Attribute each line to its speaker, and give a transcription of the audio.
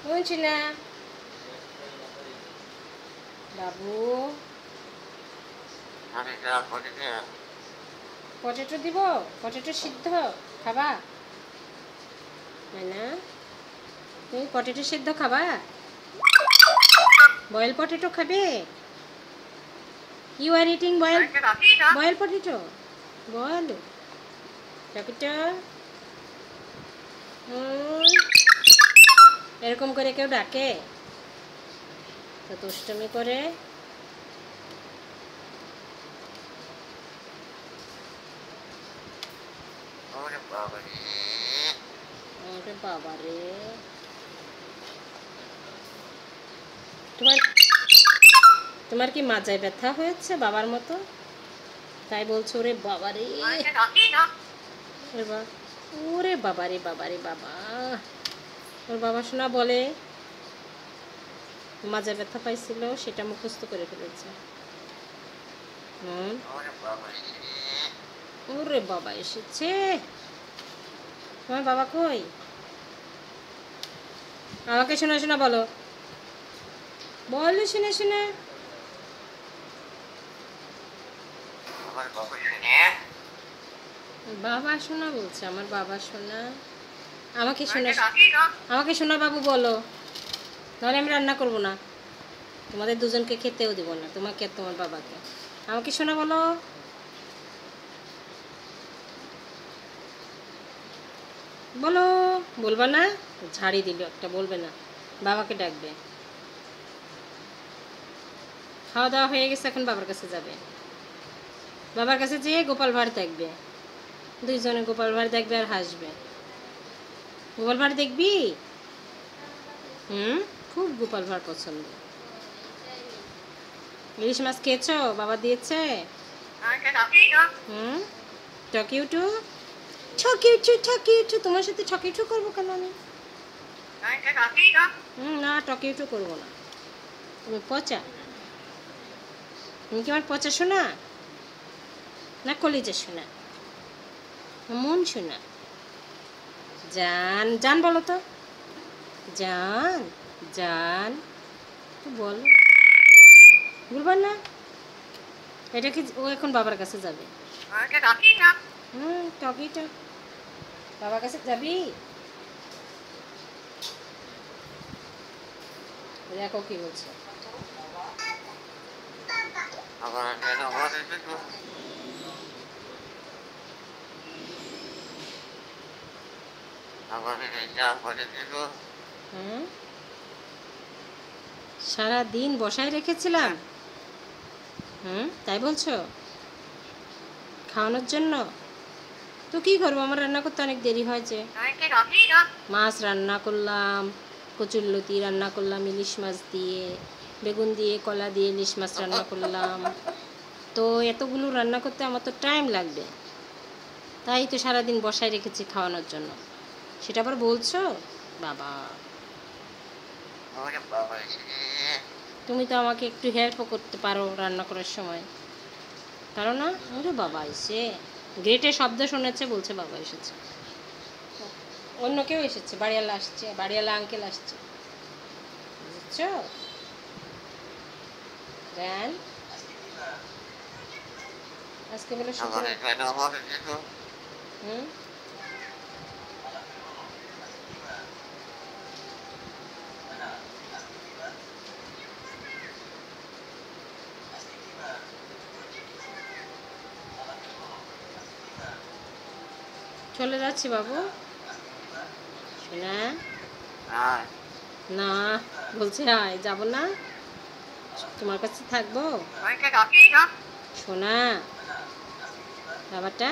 Speaker 1: বলছি না বাবু, পটেটো দিব? পটেটো সিদ্ধ খাবা না? তুমি পটেটো সিদ্ধ খাবা? বয়েল পটেটো খাবে? You are eating boil potato? বল পটেটো। এরকম করে কেউ ডাকে তো দুষ্টুমি করে? ওরে বাবা রে, তোমার কি মাজায় ব্যথা হয়েছে বাবার মতো, তাই বলছো ওরে বাবা রে? ওরে বাবা রে, বাবা রে বাবা। ওর বাবা শোনা বলে মাজায় ব্যথা পাইছিল, সেটা মুখস্থ করে ফেলেছে। ওরে বাবা এসেছে। তোমার বাবা কই? আমাকে শোনা শোনা বলো, বলো শুনে শুনে। বাবা শোনা বলছে, আমার বাবা শোনা। আমাকে শোনা, আমাকে শোনা বাবু বলো, নাহলে আমি রান্না করবো না, তোমাদের দুজনকে খেতেও দিব না, তোমাকে আর তোমার বাবাকে। আমাকে শোনা বলো। বলো, বলবা না? ঝাড়ি দিল একটা, বলবে না, বাবাকে ডাকবে। খাওয়া দাওয়া হয়ে গেছে, এখন বাবার কাছে যাবে। বাবার কাছে যেয়ে গোপাল ভাঁড় দেখবে, দুইজনে গোপাল ভাঁড় দেখবে আর হাসবে। গোপাল ভাঁড় দেখবি? খুব গোপাল ভাঁড় পছন্দ। ইলিশ মাছ খেয়েছো? বাবা দিয়েছে? টকিউটু, ঠকিউটু, ঠকিউটু। তোমার সাথে ঠকিউটু করবো কেন আমি? না, টকিউটু করবো না। তুমি পচা, তুমি কি আমার পচা শোনা না কলিজা শোনা, মন শোনা? জান, জান বলো তো, জান, জান বল, বলবার না? এটা কি ও এখন বাবার কাছে যাবে? টকিটা বাবার কাছে যাবি? দেখো কি বলছে। সারা দিন বসায় রেখেছিলাম, তাই বলছো? খাওয়ানোর জন্য? তো কি করবো, আমার রান্না করতে অনেক দেরি হয়েছে। মাছ রান্না করলাম, কচুরলতি রান্না করলাম ইলিশ মাছ দিয়ে, বেগুন দিয়ে কলা দিয়ে ইলিশ মাছ রান্না করলাম। তো এতগুলো রান্না করতে আমার তো টাইম লাগবে, তাই তো সারাদিন বসায় রেখেছি খাওয়ানোর জন্য। সেটা আবার বলছো? বাবা, তুমি তো আমাকে একটু হেল্পও করতে পারো রান্না করার সময়, পারো না? ওরে বাবা এসে গেটের শব্দ শুনেছে, বলছে বাবা এসেছে। অন্য কেউ এসেছে, বাড়িওয়ালা আসছে, বাড়িওয়ালা আঙ্কেল আসছে, বুঝছো? জান, আজকে বলে চলে যাচ্ছি বাবু। শোনা না, বলছে হাই, যাবো না, তোমার কাছে থাকবো। শোনা বাবাটা